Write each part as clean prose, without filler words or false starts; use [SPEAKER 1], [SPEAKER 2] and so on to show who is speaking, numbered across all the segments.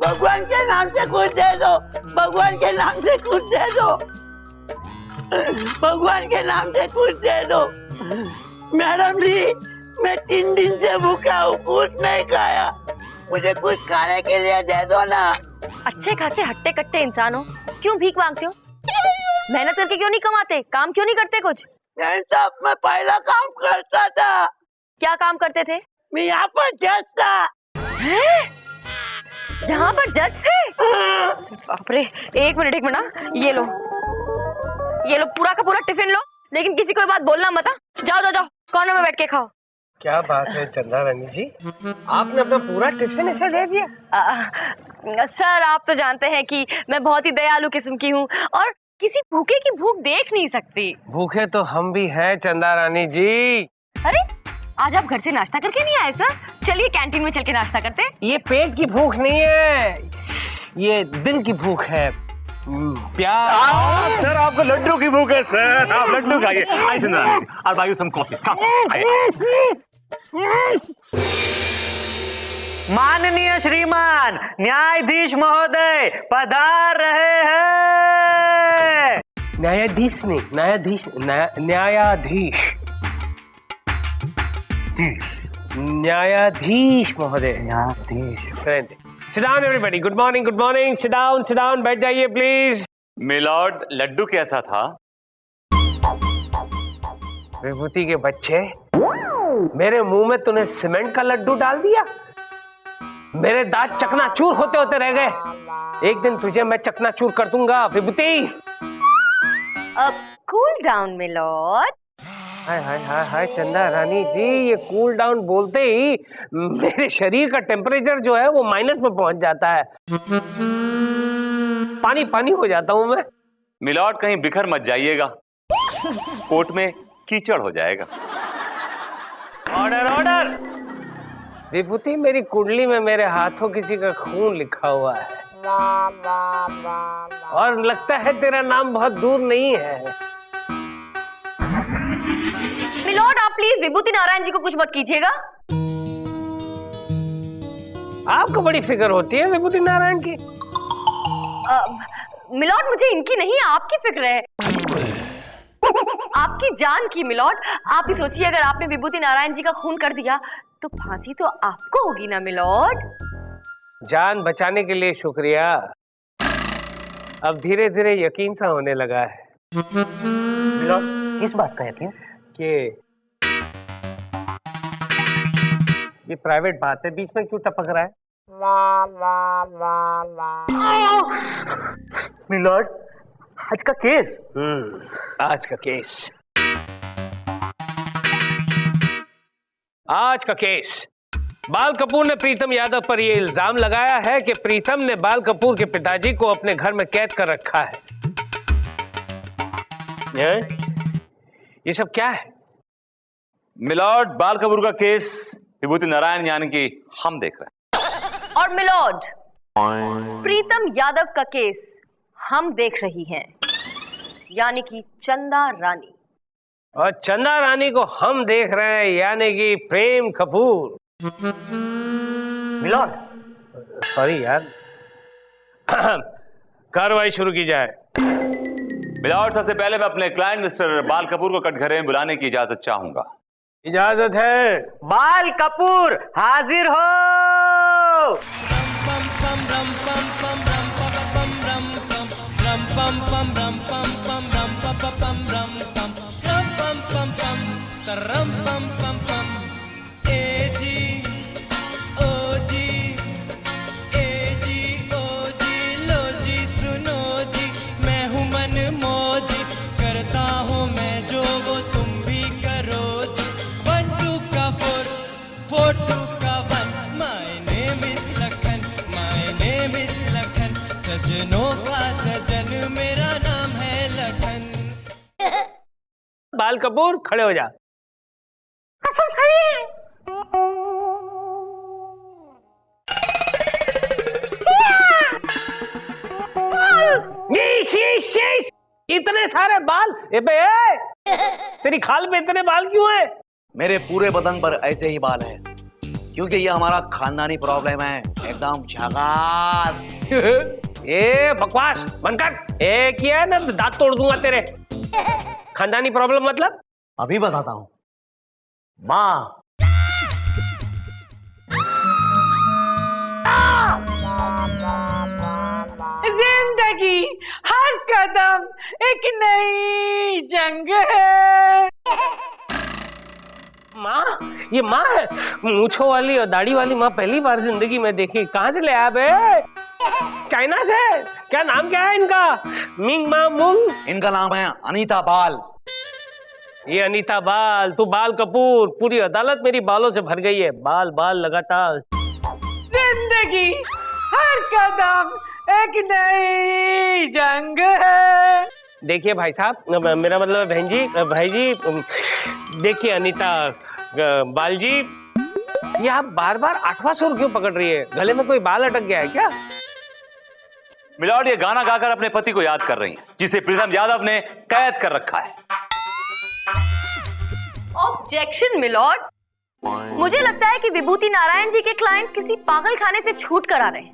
[SPEAKER 1] भगवान के नाम से कुछ दे दो, भगवान के नाम से कुछ दे दो, भगवान के नाम से कुछ दे दो। मैडम जी, मैं 3 दिन से भूखा हूँ, कुछ नहीं खाया, मुझे कुछ खाने के लिए दे दो ना।
[SPEAKER 2] अच्छे खासे हट्टे कट्टे इंसान हो, क्यों भीख मांगते हो? मेहनत करके क्यों नहीं कमाते? काम क्यों नहीं करते कुछ?
[SPEAKER 1] नहीं साहब, मैं पहला काम करता था।
[SPEAKER 2] क्या काम करते थे?
[SPEAKER 1] मैं यहाँ पर जज था।
[SPEAKER 2] जहाँ पर जज थे? बाप रे, एक मिनट ना, ये लो पूरा का पूरा टिफिन लो, लेकिन किसी को ये बात बोलना मत। जाओ जाओ जाओ, कॉर्नर में बैठ के खाओ।
[SPEAKER 3] क्या बात है चंदा रानी जी, आपने अपना पूरा टिफिन ऐसे दे दिया?
[SPEAKER 2] सर, आप तो जानते हैं कि मैं बहुत ही दयालु किस्म की हूँ और किसी भूखे की भूख देख नहीं सकती।
[SPEAKER 3] भूखे तो हम भी हैं चंदा रानी जी।
[SPEAKER 2] अरे, आज आप घर से नाश्ता करके नहीं आए सर? चलिए कैंटीन में चल के नाश्ता करते हैं।
[SPEAKER 3] ये पेट की भूख नहीं है, ये दिल की भूख है। प्यार।
[SPEAKER 4] सर, आपको लड्डू की भूख है सर, आप लड्डू खाइए। आइए चंदा रानी जी, और भाई सम कॉफी।
[SPEAKER 5] माननीय श्रीमान न्यायाधीश महोदय पधार रहे हैं।
[SPEAKER 3] न्यायाधीश नहीं, न्यायाधीश महोदय। Sit down everybody. Good morning, good morning. Sit down. बैठ जाइए प्लीज।
[SPEAKER 4] मिलॉर्ड, लड्डू कैसा था?
[SPEAKER 3] विभूति के बच्चे, मेरे मुंह में तूने सीमेंट का लड्डू डाल दिया। मेरे दांत चकनाचूर होते होते रह गए। एक दिन तुझे मैं चकनाचूर कर दूंगा विभूति।
[SPEAKER 2] अब कूल डाउन मिलॉर्ड।
[SPEAKER 3] हाय हाय हाय हाय चंदा रानी जी, ये कूल डाउन बोलते ही मेरे शरीर का टेम्परेचर जो है वो माइनस में पहुंच जाता है। पानी पानी हो जाता हूं मैं।
[SPEAKER 4] मिलॉर्ड, कहीं बिखर मत जाइएगा, कोर्ट में कीचड़ हो जाएगा।
[SPEAKER 3] Order order. विभूति, मेरी कुंडली में मेरे हाथों किसी का खून लिखा हुआ है और लगता है तेरा नाम बहुत दूर नहीं है।
[SPEAKER 2] मिलॉर्ड, आप प्लीज विभूति नारायण जी को कुछ मत कीजिएगा।
[SPEAKER 3] आपको बड़ी फिक्र होती है विभूति नारायण की?
[SPEAKER 2] मिलॉर्ड, मुझे इनकी नहीं आपकी फिक्र है, आपकी जान की। मिलॉर्ड, आप ही सोचिए, अगर आपने विभूति नारायण जी का खून कर दिया तो फांसी तो आपको होगी ना मिलॉर्ड।
[SPEAKER 3] जान बचाने के लिए शुक्रिया, अब धीरे धीरे यकीन सा होने लगा है।
[SPEAKER 5] मिलॉर्ड, किस बात का यकीन?
[SPEAKER 3] कि ये प्राइवेट बात है, बीच में क्यों टपक रहा है?
[SPEAKER 5] मिलॉर्ड, आज का केस।
[SPEAKER 3] आज का केस बाल कपूर ने प्रीतम यादव पर यह इल्जाम लगाया है कि प्रीतम ने बाल कपूर के पिताजी को अपने घर में कैद कर रखा है। ये सब क्या है?
[SPEAKER 4] मिलॉर्ड, बाल कपूर का केस विभूति नारायण यानी कि हम देख रहे हैं।
[SPEAKER 2] और मिलॉर्ड, प्रीतम यादव का केस हम देख रही हैं, यानी कि चंदा रानी।
[SPEAKER 3] और चंदा रानी को हम देख रहे हैं, यानी कि प्रेम कपूर।
[SPEAKER 5] मिलॉर्ड,
[SPEAKER 3] सॉरी यार। कार्रवाई शुरू की जाए।
[SPEAKER 4] मिलॉर्ड, सबसे पहले मैं अपने क्लाइंट मिस्टर बाल कपूर को कटघरे में बुलाने की इजाजत चाहूंगा।
[SPEAKER 3] इजाजत है।
[SPEAKER 5] बाल कपूर हाजिर हो।
[SPEAKER 3] बाल कपूर, खड़े हो जा।
[SPEAKER 2] कसम खाइए।
[SPEAKER 3] इतने सारे बाल? तेरी खाल पे इतने बाल क्यों है?
[SPEAKER 6] मेरे पूरे बदन पर ऐसे ही बाल हैं।
[SPEAKER 5] क्योंकि ये हमारा खानदानी प्रॉब्लम है, एकदम झकास।
[SPEAKER 3] ए बकवास बंद कर। एक ही है ना, दांत तोड़ दूंगा तेरे। खानदानी प्रॉब्लम मतलब?
[SPEAKER 5] अभी बताता हूँ। माँ,
[SPEAKER 1] जिंदगी हर कदम एक नई जंग है।
[SPEAKER 3] माँ, ये माँ है? मूंछों वाली और दाढ़ी वाली माँ पहली बार जिंदगी में देखी। कहाँ से ले आया बे? चाइना से? क्या नाम क्या है इनका? मिंग मा मुंग?
[SPEAKER 5] इनका नाम है अनीता बाल।
[SPEAKER 3] ये अनीता बाल, तू बाल कपूर। पूरी अदालत मेरी बालों से भर गई है, बाल बाल लगातार।
[SPEAKER 1] जिंदगी हर कदम एक नई जंग है।
[SPEAKER 3] देखिए भाई साहब, मेरा मतलब बहन जी, भाई जी, देखिए अनीता बाल जी, ये आप बार बार 8वां सुर क्यों पकड़ रही है? गले में कोई बाल अटक गया है क्या?
[SPEAKER 4] मिलॉर्ड ये गाना गाकर अपने पति को याद कर रही हैं, जिसे प्रीतम यादव ने कैद कर रखा है।
[SPEAKER 2] ऑब्जेक्शन मिलॉर्ड, मुझे लगता है कि विभूति नारायण जी के क्लाइंट किसी पागल खाने से छूट कर आ रहे हैं।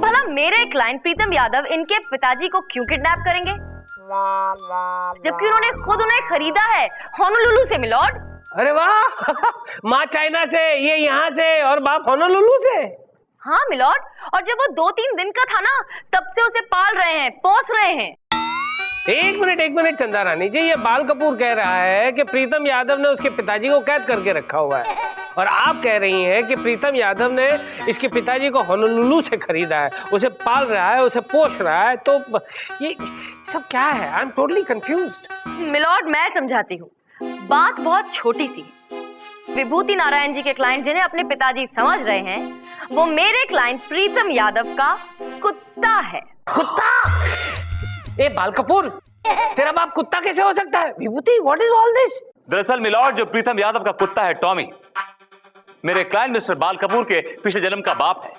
[SPEAKER 2] भला मेरे क्लाइंट प्रीतम यादव इनके पिताजी को क्यों किडनैप करेंगे, जबकि उन्होंने खुद उन्हें खरीदा है होनोलुलु से मिलॉर्ड।
[SPEAKER 3] अरे वाह माँ चाइना से, ये यहाँ से और बाप होनोलुलु से।
[SPEAKER 2] हाँ मिलॉर्ड, और जब वो 2-3 दिन का था ना, तब से उसे पाल रहे हैं, पोस रहे हैं।
[SPEAKER 3] एक मिनट चंदा रानी जी, ये बाल कपूर कह रहा है कि प्रीतम यादव ने उसके पिताजी को कैद करके रखा हुआ है, और आप कह रही हैं कि प्रीतम यादव ने इसके पिताजी को होनोलुलु से खरीदा है, उसे पाल रहा है, उसे पोष रहा है। तो ये सब क्या है? I am totally confused.
[SPEAKER 2] Milord मैं समझाती हूँ, बात बहुत छोटी सी है। विभूति नारायण जी के क्लाइंट जिन्हें अपने पिताजी समझ रहे हैं, वो मेरे क्लाइंट प्रीतम यादव का कुत्ता है।
[SPEAKER 3] कुत्ता? ए बाल कपूर, तेरा बाप कुत्ता कैसे हो सकता है? विभूति, व्हाट इज ऑल दिस?
[SPEAKER 4] दरअसल मिलॉर्ड, जो प्रीतम यादव का कुत्ता है टॉमी, मेरे क्लाइंट मिस्टर बाल कपूर के पिछले जन्म का बाप है।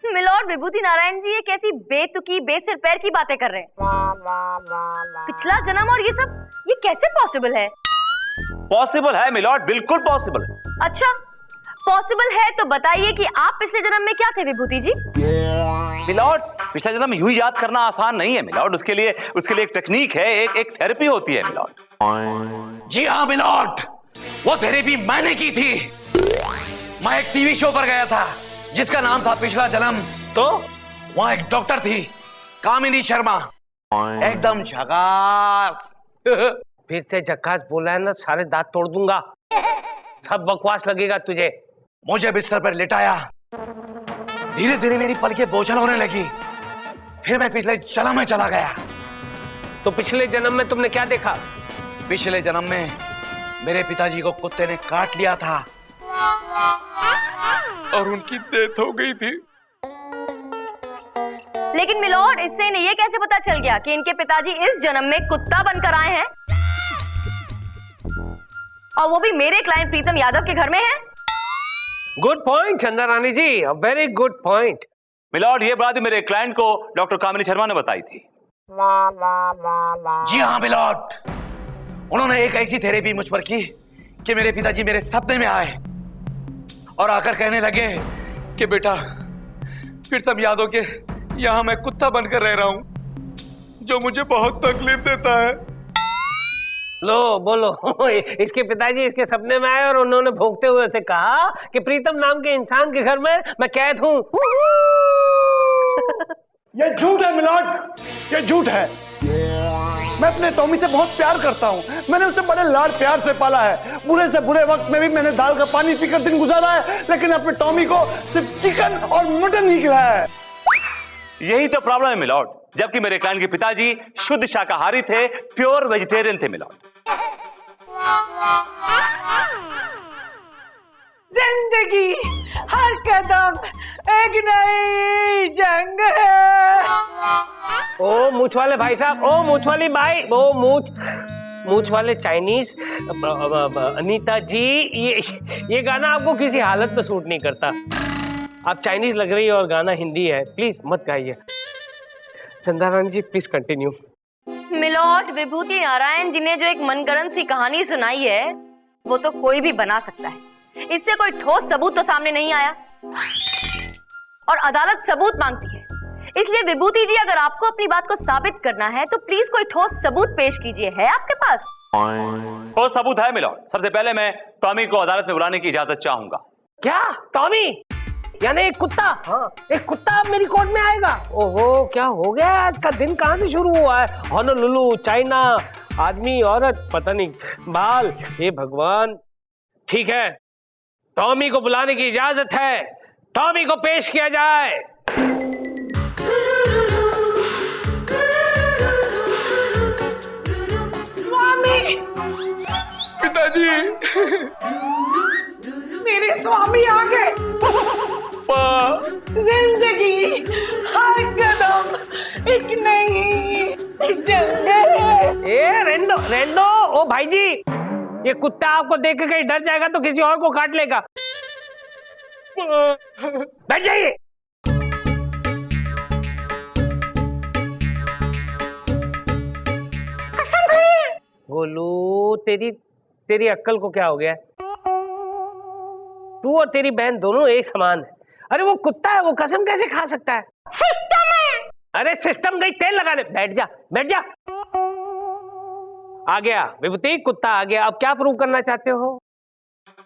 [SPEAKER 2] मिलॉर्ड, विभूति नारायण जी ये कैसी बेतुकी बेसिर पैर की बातें कर रहे हैं? पिछला जन्म और ये सब, ये कैसे पॉसिबल है?
[SPEAKER 4] पॉसिबल है मिलॉर्ड, बिल्कुल पॉसिबल है।
[SPEAKER 2] अच्छा पॉसिबल है तो बताइए कि आप पिछले जन्म में क्या थे विभूति जी?
[SPEAKER 4] मिलॉर्ड, पिछला जन्म यूं ही याद करना आसान नहीं है मिलॉर्ड, उसके लिए एक टेक्निक है, एक थेरेपी होती है मिलॉर्ड।
[SPEAKER 5] जी हाँ मिलॉर्ड, वो थेरेपी मैंने की थी। मैं एक टीवी शो पर गया था जिसका नाम था पिछला जन्म। तो वहाँ एक डॉक्टर थी, कामिनी शर्मा, एकदम झकास।
[SPEAKER 3] फिर से झक्कास बोला है ना, सारे दांत तोड़ दूंगा। सब बकवास लगेगा तुझे।
[SPEAKER 5] मुझे बिस्तर पर लिटाया, धीरे धीरे मेरी पलकें बोझल होने लगी, फिर मैं पिछले जन्म में चला गया।
[SPEAKER 3] तो पिछले जन्म में तुमने क्या देखा?
[SPEAKER 5] पिछले जन्म में मेरे पिताजी को कुत्ते ने काट लिया था और उनकी डेथ हो गई थी।
[SPEAKER 2] लेकिन मिलॉर्ड, इससे इन्हें ये कैसे पता चल गया कि इनके पिताजी इस जन्म में कुत्ता बनकर आए हैं, और वो भी मेरे क्लाइंट प्रीतम यादव के घर में है?
[SPEAKER 3] गुड पॉइंट चंदा रानी जी, वेरी गुड पॉइंट।
[SPEAKER 4] मिलॉर्ड, ये बात मेरे क्लाइंट को डॉक्टर कामिनी शर्मा ने बताई थी।
[SPEAKER 5] जी हाँ मिलॉर्ड, उन्होंने एक ऐसी थेरेपी मुझ पर की कि मेरे पिताजी मेरे सपने में आए और आकर कहने लगे कि बेटा, प्रीतम यादव के यहाँ मैं कुत्ता बनकर रह रहा हूँ, जो मुझे बहुत तकलीफ देता है।
[SPEAKER 3] लो बोलो इसके पिताजी इसके सपने में आए और उन्होंने भोंकते हुए उसे कहा कि प्रीतम नाम के इंसान के घर में मैं कैद हूँ।
[SPEAKER 6] ये झूठ है मिलॉर्ड, ये झूठ है। मैं अपने टॉमी से बहुत प्यार करता हूँ, मैंने उसे बड़े लाड प्यार से पाला है। बुरे से बुरे वक्त में भी मैंने दाल का पानी पीकर दिन गुजारा है, लेकिन अपने टॉमी को सिर्फ चिकन और मटन ही खिलाया है।
[SPEAKER 4] यही तो प्रॉब्लम है मिलॉर्ड, जबकि मेरे क्लाइंट के पिताजी शुद्ध शाकाहारी थे, प्योर वेजिटेरियन थे मिलॉर्ड।
[SPEAKER 1] जिंदगी हर कदम एक नई जंग है।
[SPEAKER 3] ओ मूछ वाले भाई साहब, ओ मूछ वाली भाई, ओ मूछ वाले चाइनीज अनीता जी, ये गाना आपको किसी हालत में सूट नहीं करता। आप चाइनीज लग रही है और गाना हिंदी है, प्लीज मत गाइए। चंदा रानी जी प्लीज कंटिन्यू।
[SPEAKER 2] मिलॉर्ड, मिलॉर्ड, विभूति नारायण जी ने जो एक मनगढ़ंत सी कहानी सुनाई है वो तो कोई भी बना सकता है। इससे कोई ठोस सबूत तो सामने नहीं आया और अदालत सबूत मांगती है। इसलिए विभूति जी, अगर आपको अपनी बात को साबित करना है तो प्लीज कोई ठोस सबूत पेश कीजिए। है आपके पास?
[SPEAKER 4] ठोस सबूत है मिलॉर्ड। सबसे पहले मैं टॉमी को अदालत में बुलाने की इजाजत चाहूंगा।
[SPEAKER 3] क्या? टॉमी यानी एक कुत्ता? हाँ, एक कुत्ता अब मेरी कोर्ट में आएगा? ओहो, क्या हो गया? आज का दिन कहां से शुरू हुआ है? होनोलुलु, चाइना, आदमी, औरत, पता नहीं बाल। हे भगवान। ठीक है, टॉमी को बुलाने की इजाजत है। टॉमी को पेश किया जाए।
[SPEAKER 7] स्वामी,
[SPEAKER 5] पिताजी,
[SPEAKER 7] मेरे स्वामी आ गए। जिंदगी हर कदम एक नई जंग।
[SPEAKER 3] ए रेंडो रेंडो, ओ भाई जी, ये कुत्ता आपको देख के कहीं डर जाएगा तो किसी और को काट लेगा। बैठ जाइए। गोलू, तेरी अक्ल को क्या हो गया? तू और तेरी बहन दोनों एक समान है। अरे वो कुत्ता है, वो कसम कैसे खा सकता है?
[SPEAKER 7] सिस्टम है।
[SPEAKER 3] अरे सिस्टम गई तेल लगाने। बैठ जा, बैठ जा। आ गया विभूति, कुत्ता आ गया। अब क्या प्रूव करना चाहते हो?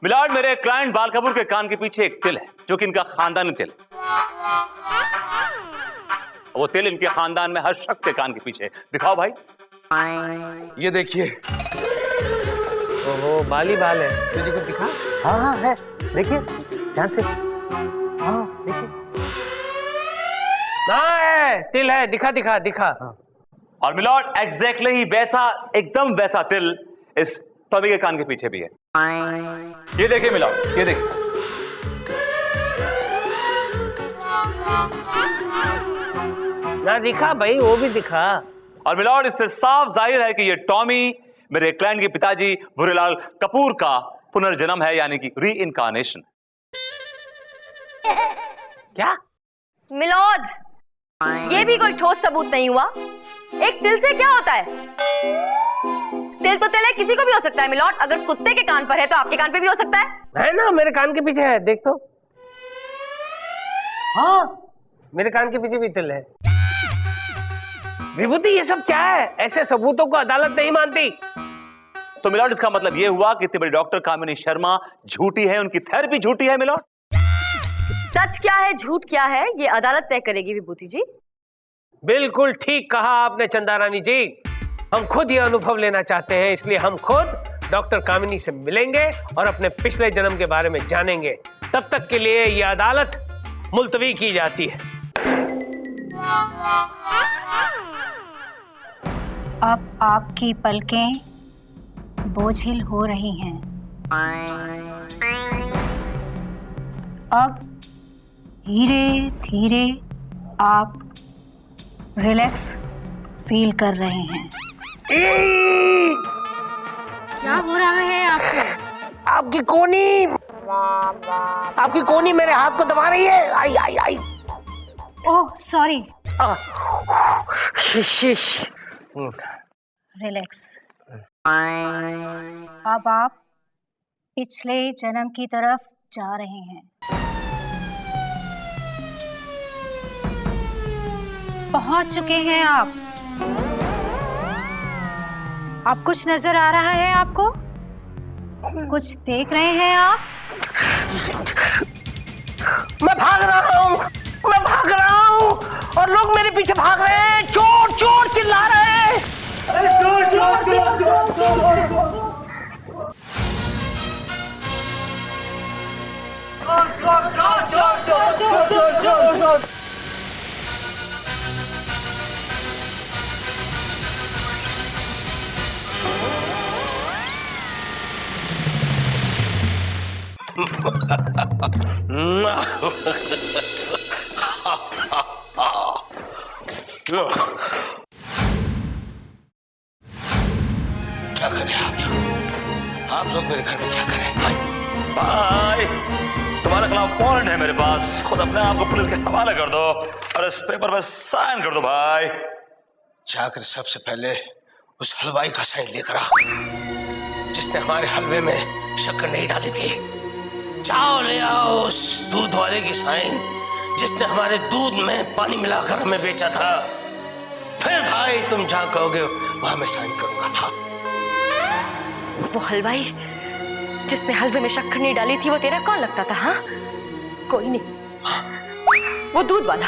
[SPEAKER 4] मिलॉर्ड, मेरे क्लाइंट बाल कपूर के कान के पीछे एक तिल है जो कि इनका खानदानी तिल। वो तिल इनके खानदान में हर शख्स के कान के पीछे। दिखाओ भाई।
[SPEAKER 5] ये देखिए।
[SPEAKER 3] ओहो, बाल ही बाल है। तुझे को दिखा? हाँ हाँ है, देखिए ध्यान से। हाँ देखिए, हाँ है, तिल है। दिखा दिखा दिखा। हाँ।
[SPEAKER 4] और मिलॉर्ड, एग्जैक्टली ही वैसा, एकदम वैसा तिल इस टॉमी के कान के पीछे भी है। ये देखिए मिलॉर्ड, ये देखिए।
[SPEAKER 3] ना दिखा भाई, वो भी दिखा।
[SPEAKER 4] और मिलॉर्ड, इससे साफ जाहिर है कि ये टॉमी मेरे क्लाइंट के पिताजी भूरेलाल कपूर का पुनर्जन्म है, यानी कि री इनकारनेशन।
[SPEAKER 3] क्या?
[SPEAKER 2] मिलॉर्ड, ये भी कोई ठोस सबूत नहीं हुआ। एक तिल से क्या होता है? तिल तो तिल है, किसी को भी हो सकता है मिलॉर्ड। अगर कुत्ते के कान पर है तो आपके कान पे भी हो सकता है
[SPEAKER 3] ना? मेरे कान के पीछे है, देख तो। हाँ, मेरे कान के पीछे भी तिल है। विभूति, ये सब क्या है? ऐसे सबूतों को अदालत नहीं मानती।
[SPEAKER 4] तो मिलॉर्ड, इसका मतलब ये हुआ कि इतनी बड़ी डॉक्टर कामिनी शर्मा झूठी है, उनकी थेरेपी झूठी है मिलॉर्ड।
[SPEAKER 2] सच क्या है, झूठ क्या है, ये अदालत तय करेगी विभूति जी।
[SPEAKER 3] बिल्कुल ठीक कहा आपने चंदा रानी जी। हम खुद ये अनुभव लेना चाहते हैं, इसलिए हम खुद डॉक्टर कामिनी से मिलेंगे और अपने पिछले जन्म के बारे में जानेंगे। तब तक के लिए ये अदालत मुलतवी की जाती है।
[SPEAKER 8] अब आपकी पलकें बोझिल हो रही हैं। अब धीरे धीरे आप रिलैक्स फील कर रहे हैं। क्या हो रहा है आपको?
[SPEAKER 3] आपकी कोनी मेरे हाथ को दबा रही है। I I I.
[SPEAKER 8] Oh sorry.
[SPEAKER 3] शिश।
[SPEAKER 8] रिलैक्स। अब आप पिछले जन्म की तरफ जा रहे हैं। पहुंच चुके हैं आप। आप कुछ नजर आ रहा है आपको? कुछ देख रहे हैं आप?
[SPEAKER 3] मैं भाग रहा हूँ और लोग मेरे पीछे भाग रहे हैं। चोर चोर चिल्ला रहे हैं।
[SPEAKER 5] क्या करें आप लोग मेरे घर में क्या करें?
[SPEAKER 4] भाई, तुम्हारे खिलाफ वारंट है मेरे पास। खुद अपने आप को पुलिस के हवाले कर दो और इस पेपर पर साइन कर दो भाई।
[SPEAKER 5] जाकर सबसे पहले
[SPEAKER 3] उस हलवाई का साइन लेकर आ, जिसने हमारे हलवे में शक्कर नहीं डाली थी। जाओ ले आओ उस दूध वाले की साइन, जिसने हमारे दूध में पानी मिलाकर हमें बेचा था। फिर भाई तुम जहाँ कहोगे वहां मैं साइन करूंगा। हाँ।
[SPEAKER 2] वो हलवाई जिसने हलवे में शक्कर नहीं डाली थी, वो तेरा कौन लगता था? हाँ, कोई नहीं। वो दूध वाला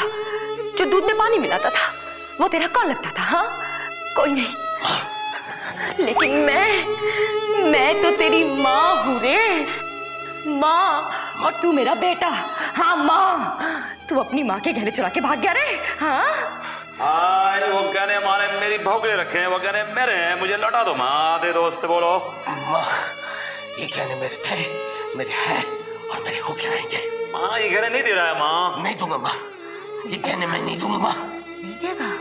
[SPEAKER 2] जो दूध में पानी मिलाता था, वो तेरा कौन लगता था? हाँ, कोई नहीं। लेकिन मैं तो तेरी माँ हूँ रे, माँ, और तू मेरा बेटा। हाँ माँ, तू अपनी माँ के गहने चुरा के भाग गया रे। हाँ,
[SPEAKER 4] वो गहने हमारे मेरी बहू के लिए रखे हैं, वो गहने मेरे हैं, मुझे लौटा दो माँ, दे दो उससे बोलो।
[SPEAKER 3] माँ, ये गहने मेरे थे, मेरे हैं और मेरे होके रहेंगे।
[SPEAKER 4] माँ ये गहने नहीं दे रहा है माँ।
[SPEAKER 3] नहीं दूंगा माँ, ये गहने मैं नहीं दूंगा माँ।
[SPEAKER 2] नहीं देगा?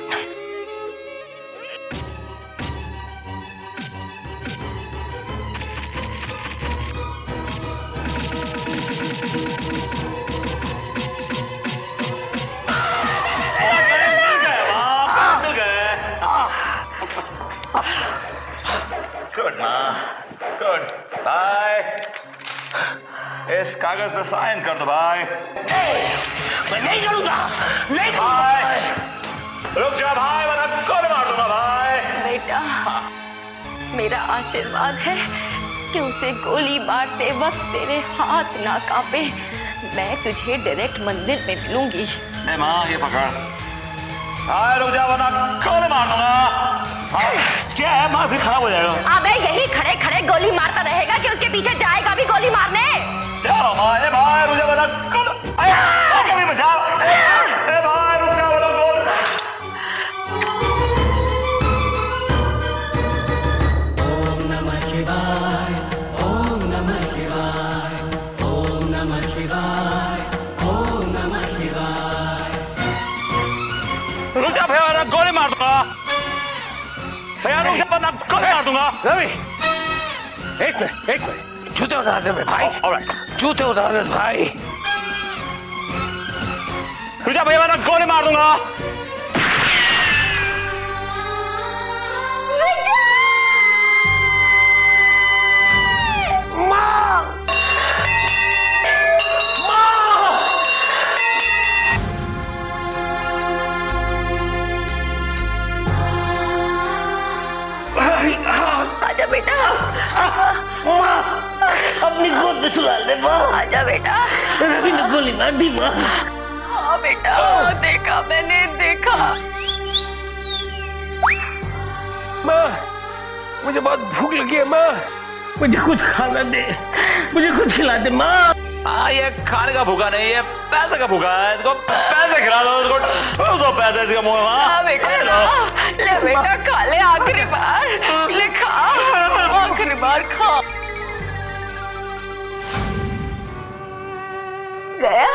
[SPEAKER 4] गुड माँ, गुड। भाई इस कागज पे साइन कर दो भाई।
[SPEAKER 3] मैं नहीं करूंगा, नहीं
[SPEAKER 4] भाई रुक जा भाई, वरना गोली मार दूंगा भाई।
[SPEAKER 2] बेटा, मेरा आशीर्वाद है कि उसे गोली मारते वक्त तेरे हाथ ना कांपे। मैं तुझे डायरेक्ट मंदिर में मिलूंगी।
[SPEAKER 4] ए माँ ये पकड़। भाई रुक जा वरना गोली मार दूंगा। क्या है माँ, फिर खराब हो जाएगा।
[SPEAKER 2] अबे यही खड़े खड़े गोली मारता रहेगा कि उसके पीछे जाएगा भी गोली मारने?
[SPEAKER 4] चलो माँ, ए भाई रुक जा वरना गोली। कभी बचाओ। ए भाई रुक जा वरना गोली। रुक जा भैया, वरना गोली मार दूंगा। भैया रुक जा वरना गोली मार दूंगा।
[SPEAKER 3] रवि, एक मिनट, जूते उतार दे मेरे भाई।
[SPEAKER 4] ऑलराइट,
[SPEAKER 3] जूते उतार दे भाई।
[SPEAKER 4] रुक जा भैया, वरना गोली मार दूंगा।
[SPEAKER 2] आजा बेटा,
[SPEAKER 1] अपनी गोद में सुला ले माँ।
[SPEAKER 2] आजा बेटा।
[SPEAKER 1] रवि ने गोली मार दी माँ।
[SPEAKER 2] हाँ बेटा, देखा मैंने, देखा।
[SPEAKER 3] माँ, मुझे बहुत भूख लगी है माँ, मुझे कुछ खाना दे, मुझे कुछ खिला दे माँ।
[SPEAKER 4] हाँ ये खाने का भूखा नहीं, ये पैसे का भूखा है। इसको पैसे खिला दो, इसको ठोक दो पैसे इसके मुंह में।
[SPEAKER 2] हाँ बेटा, ले बेटा, खा ले, आखिरी बार ले, खा, आखिरी बार खा। गया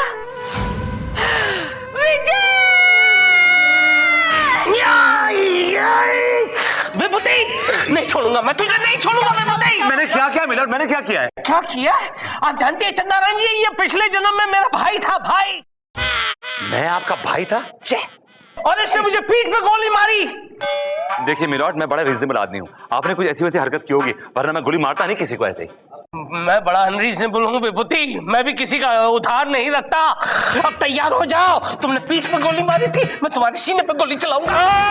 [SPEAKER 3] नहीं छोड़ूंगा मैं तुझे, नहीं छोड़ूंगा मैं विजय।
[SPEAKER 4] मैंने क्या किया मिलट, मैंने क्या किया है?
[SPEAKER 3] क्या किया? आप जानते हैं चंद्रारायण जी, ये पिछले जन्म में मेरा भाई था, भाई।
[SPEAKER 4] मैं आपका भाई था?
[SPEAKER 3] और इसने मुझे पीठ पे गोली मारी।
[SPEAKER 4] देखिए मिलट, मैं बड़ा रीजनेबल आदमी हूँ, आपने कुछ ऐसी वैसी हरकत की होगी, वरना मैं गोली मारता नहीं किसी को ऐसे ही।
[SPEAKER 3] मैं बड़ा अनरीजनेबल हूँ विभूति, मैं भी किसी का उधार नहीं रखता। अब तैयार हो जाओ, तुमने पीठ पे गोली मारी थी, मैं तुम्हारे सीने पे गोली चलाऊंगा।